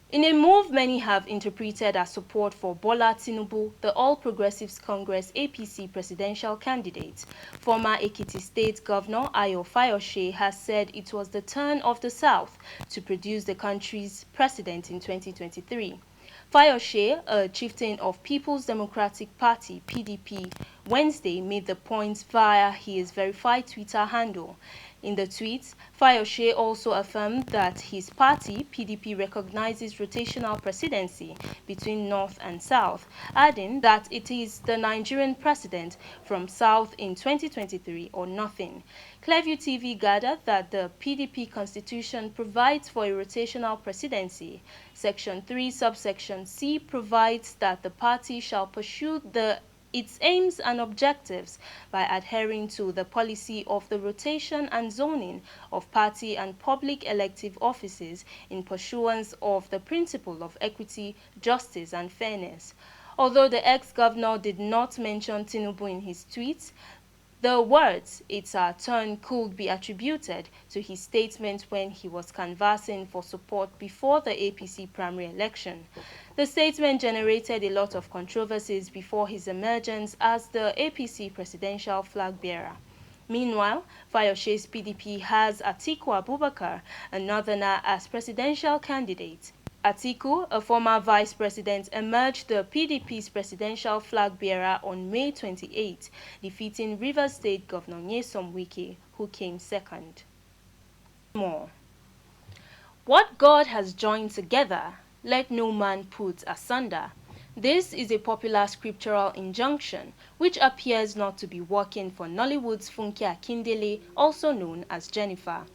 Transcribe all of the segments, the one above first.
In a move many have interpreted as support for Bola Tinubu, the All Progressives Congress APC presidential candidate, former Ekiti State Governor Ayo Fayose has said it was the turn of the South to produce the country's president in 2023. Fayose, a chieftain of People's Democratic Party (PDP), Wednesday made the point via his verified Twitter handle. In the tweet, Fayose also affirmed that his party, PDP, recognizes rotational presidency between North and South, adding that it is the Nigerian president from South in 2023 or nothing. Clearview TV gathered that the PDP constitution provides for a rotational presidency. Section 3, subsection C provides that the party shall pursue its aims and objectives by adhering to the policy of the rotation and zoning of party and public elective offices in pursuance of the principle of equity, justice, and fairness. Although the ex-governor did not mention Tinubu in his tweets, the words, "It's our turn," could be attributed to his statement when he was canvassing for support before the APC primary election. The statement generated a lot of controversies before his emergence as the APC presidential flag bearer. Meanwhile, Fayose's PDP has Atiku Abubakar, a northerner, as presidential candidate. Atiku, a former vice president, emerged the PDP's presidential flag bearer on May 28, defeating Rivers State Governor Nyesom Wike, who came second. More. What God has joined together, let no man put asunder. This is a popular scriptural injunction which appears not to be working for Nollywood's Funke Akindele, also known as Jennifer.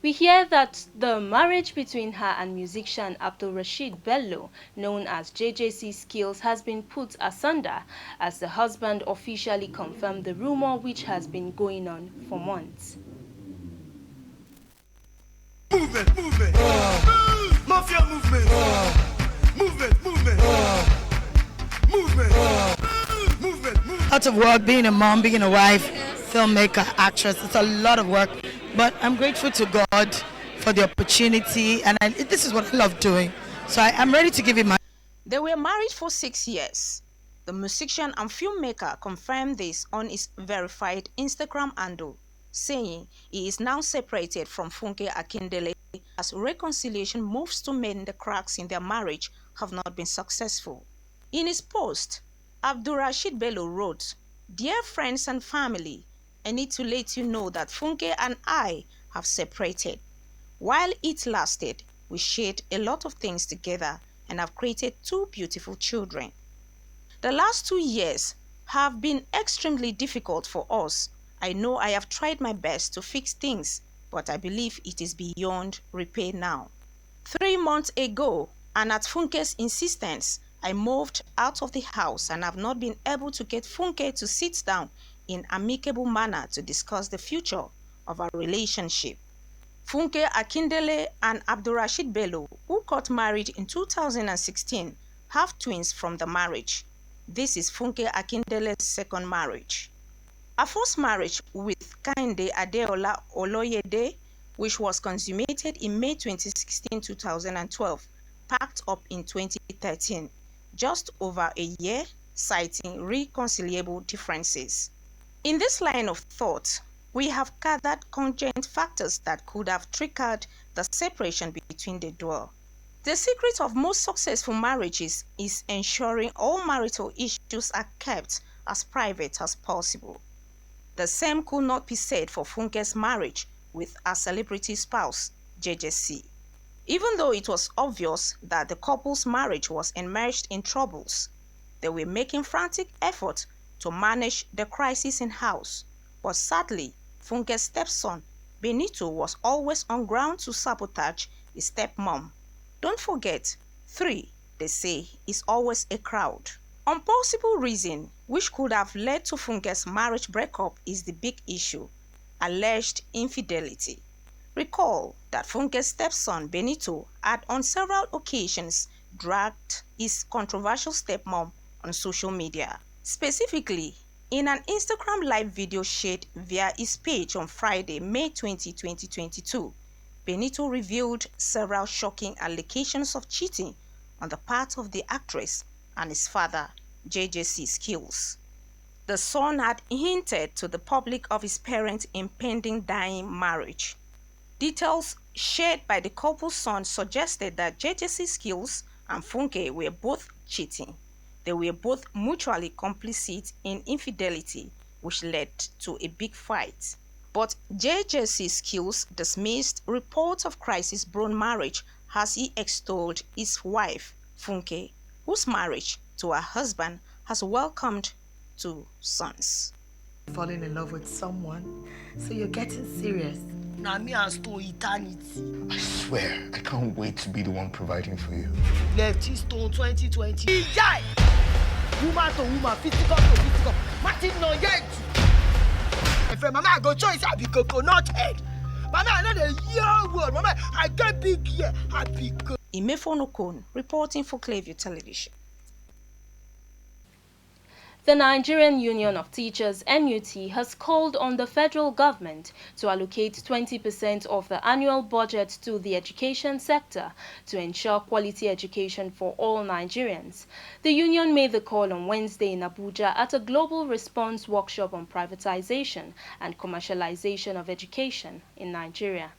We hear that the marriage between her and musician Abdul Rashid Bello, known as JJC Skills, has been put asunder as the husband officially confirmed the rumor which has been going on for months. Movement, movement, mafia movement, movement, movement, movement, movement. Lots of work, being a mom, being a wife, filmmaker, actress. It's a lot of work. But I'm grateful to God for the opportunity, and this is what I love doing. So I'm ready to give it my... They were married for 6 years. The musician and filmmaker confirmed this on his verified Instagram handle, saying he is now separated from Funke Akindele as reconciliation moves to mend the cracks in their marriage have not been successful. In his post, Abdul Rashid Bello wrote, "Dear friends and family, I need to let you know that Funke and I have separated. While it lasted, we shared a lot of things together and have created 2 beautiful children. The last 2 years have been extremely difficult for us. I know I have tried my best to fix things, but I believe it is beyond repair now. 3 months ago, and at Funke's insistence, I moved out of the house and have not been able to get Funke to sit down in amicable manner to discuss the future of our relationship. Funke Akindele and Abdul Rashid Bello, who got married in 2016, have twins from the marriage. This is Funke Akindele's second marriage. Her first marriage with Kehinde Adeola Oloyede, which was consummated in May 2016-2012, packed up in 2013, just over a year, citing reconcilable differences. In this line of thought, we have gathered congruent factors that could have triggered the separation between the duo. The secret of most successful marriages is ensuring all marital issues are kept as private as possible. The same could not be said for Funke's marriage with her celebrity spouse, JJC. Even though it was obvious that the couple's marriage was enmeshed in troubles, they were making frantic efforts to manage the crisis in-house. But sadly, Funke's stepson, Benito, was always on ground to sabotage his stepmom. Don't forget, 3, they say, is always a crowd. Impossible reason which could have led to Funke's marriage breakup is the big issue: alleged infidelity. Recall that Funke's stepson Benito had on several occasions dragged his controversial stepmom on social media. Specifically, in an Instagram live video shared via his page on Friday, May 20, 2022, Benito revealed several shocking allegations of cheating on the part of the actress and his father, JJC Skills. The son had hinted to the public of his parents' impending dying marriage. Details shared by the couple's son suggested that JJC Skills and Funke were both cheating. They were both mutually complicit in infidelity, which led to a big fight. But JJC Skills dismissed reports of crisis-prone marriage as he extolled his wife, Funke, whose marriage to her husband has welcomed 2 sons. Falling in love with someone, so you're getting serious. Now me and Stone eternity. I swear, I can't wait to be the one providing for you. Lefty Stone 2020. Yay! Woman to woman, physical to physical. Martin no yet. If mama go choice, I be coconut head. Mama, I know the year word. Mama, I get big here. I be good. Imefonokon, reporting for Clearview Television. The Nigerian Union of Teachers (NUT) has called on the federal government to allocate 20% of the annual budget to the education sector to ensure quality education for all Nigerians. The union made the call on Wednesday in Abuja at a global response workshop on privatization and commercialization of education in Nigeria.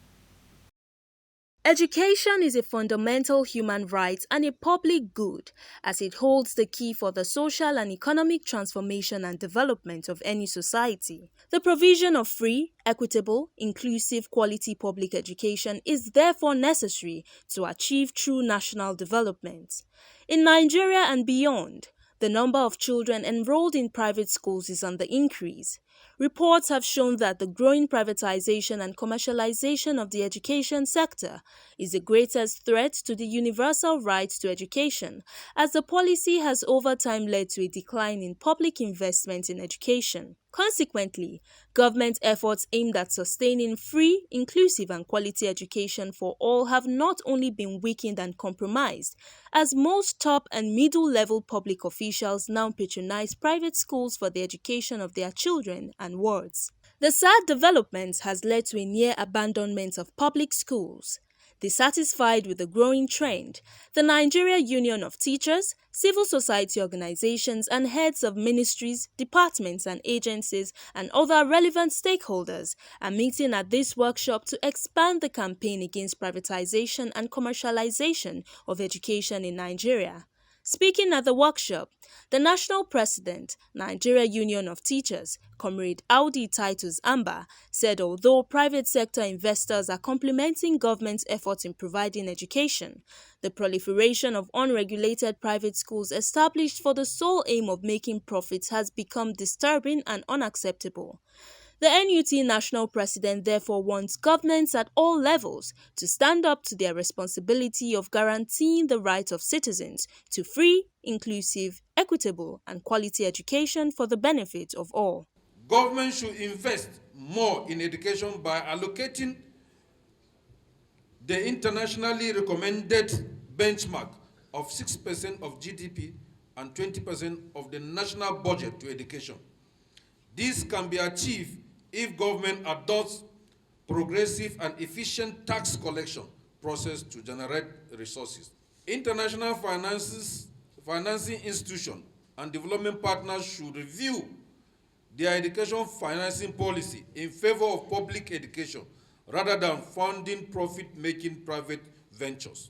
Education is a fundamental human right and a public good, as it holds the key for the social and economic transformation and development of any society. The provision of free, equitable, inclusive, quality public education is therefore necessary to achieve true national development. In Nigeria and beyond, the number of children enrolled in private schools is on the increase. Reports have shown that the growing privatization and commercialization of the education sector is the greatest threat to the universal right to education, as the policy has over time led to a decline in public investment in education. Consequently, government efforts aimed at sustaining free, inclusive and quality education for all have not only been weakened and compromised, as most top and middle-level public officials now patronize private schools for the education of their children and wards. The sad development has led to a near abandonment of public schools. Dissatisfied with the growing trend, the Nigeria Union of Teachers, civil society organizations and heads of ministries, departments and agencies and other relevant stakeholders are meeting at this workshop to expand the campaign against privatization and commercialization of education in Nigeria. Speaking at the workshop, the national president, Nigeria Union of Teachers, Comrade Audi Titus Amba, said although private sector investors are complementing government's efforts in providing education, the proliferation of unregulated private schools established for the sole aim of making profits has become disturbing and unacceptable. The NUT national president therefore wants governments at all levels to stand up to their responsibility of guaranteeing the right of citizens to free, inclusive, equitable and quality education for the benefit of all. Government should invest more in education by allocating the internationally recommended benchmark of 6% of GDP and 20% of the national budget to education. This can be achieved if government adopts progressive and efficient tax collection process to generate resources. International financing institutions and development partners should review their education financing policy in favor of public education rather than funding profit-making private ventures.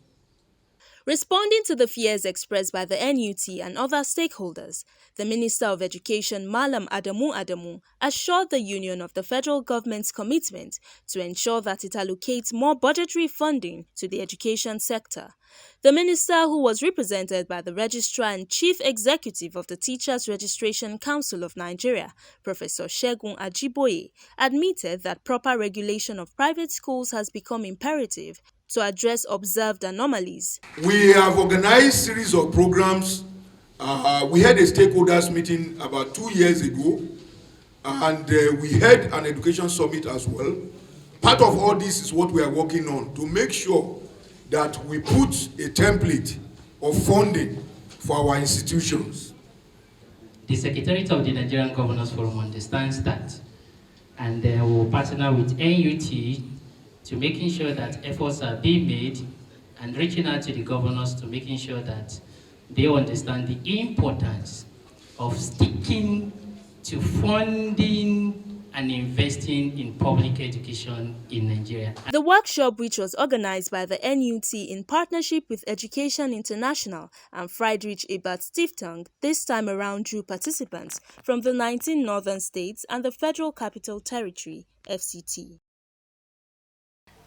Responding to the fears expressed by the NUT and other stakeholders, the Minister of Education, Malam Adamu, assured the union of the federal government's commitment to ensure that it allocates more budgetary funding to the education sector. The minister, who was represented by the Registrar and Chief Executive of the Teachers Registration Council of Nigeria, Professor Segun Ajiboye, admitted that proper regulation of private schools has become imperative to address observed anomalies. We have organized a series of programs. We had a stakeholders meeting about 2 years ago, and we had an education summit as well. Part of all this is what we are working on to make sure that we put a template of funding for our institutions. The Secretariat of the Nigerian Governors Forum understands that, and will partner with NUT to making sure that efforts are being made and reaching out to the governors to making sure that they understand the importance of sticking to funding and investing in public education in Nigeria. The workshop, which was organized by the NUT in partnership with Education International and Friedrich Ebert Stiftung, this time around drew participants from the 19 northern states and the Federal Capital Territory, FCT.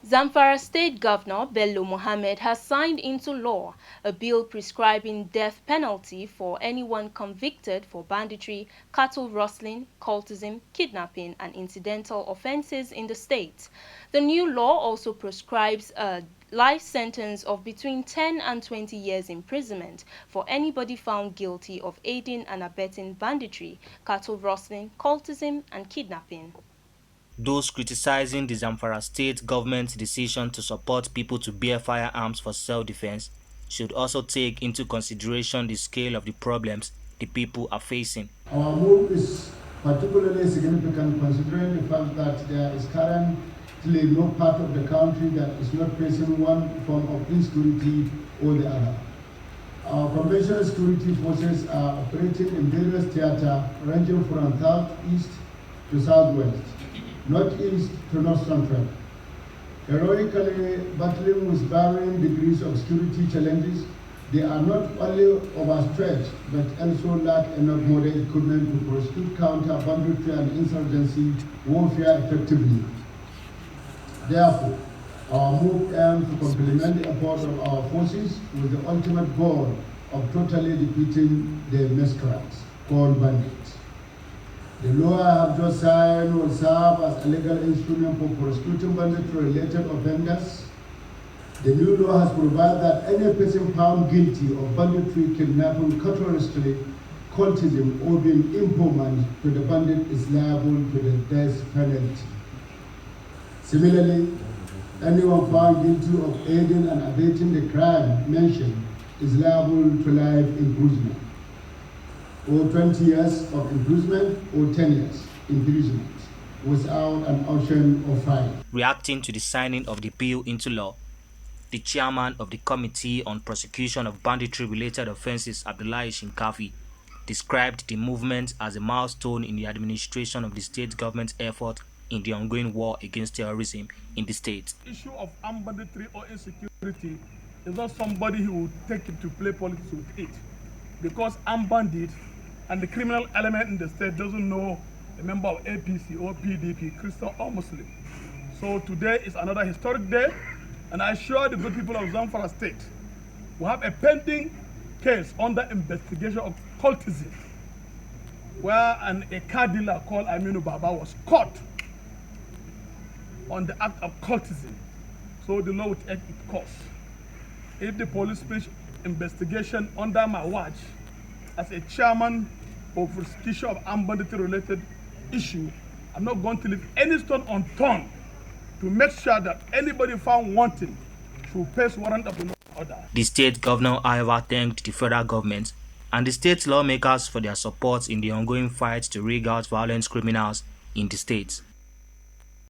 Zamfara State Governor Bello Mohammed has signed into law a bill prescribing death penalty for anyone convicted for banditry, cattle rustling, cultism, kidnapping, and incidental offenses in the state. The new law also prescribes a life sentence of between 10 and 20 years imprisonment for anybody found guilty of aiding and abetting banditry, cattle rustling, cultism, and kidnapping. Those criticizing the Zamfara state government's decision to support people to bear firearms for self-defense should also take into consideration the scale of the problems the people are facing. Our move is particularly significant considering the fact that there is currently no part of the country that is not facing one form of insecurity or the other. Our conventional security forces are operating in various theaters ranging from southeast to southwest, northeast to north central, heroically battling with varying degrees of security challenges. They are not only overstretched but also lack enough modern equipment to prosecute counter-banditry and insurgency warfare effectively. Therefore, our move aims to complement the efforts of our forces with the ultimate goal of totally defeating the miscreants called bandits. The law I have just signed will serve as a legal instrument for prosecuting banditry-related offenders. The new law has provided that any person found guilty of banditry, kidnapping, cattle rustling, cultism, or being informant to the bandit is liable to the death penalty. Similarly, anyone found guilty of aiding and abetting the crime mentioned is liable to life imprisonment, or 20 years of imprisonment, or 10 years imprisonment, without an option of fine. Reacting to the signing of the bill into law, the chairman of the Committee on Prosecution of Banditry-Related Offences, Abdullahi Shinkafi, described the movement as a milestone in the administration of the state government's effort in the ongoing war against terrorism in the state. The issue of armed banditry or insecurity is not somebody who will take it to play politics with it, because armed bandits and the criminal element in the state doesn't know a member of APC or PDP, Christian or Muslim. So today is another historic day, and I assure the good people of Zamfara State we have a pending case under investigation of cultism, where a car dealer called Aminu Baba was caught on the act of cultism. So the law will take its course. If the police finish investigation under my watch as a chairman of prosecution of armed banditry-related issue, I'm not going to leave any stone unturned to make sure that anybody found wanting should face warrant of no order. The state governor, however, thanked the federal government and the state lawmakers for their support in the ongoing fight to rig out violent criminals in the state.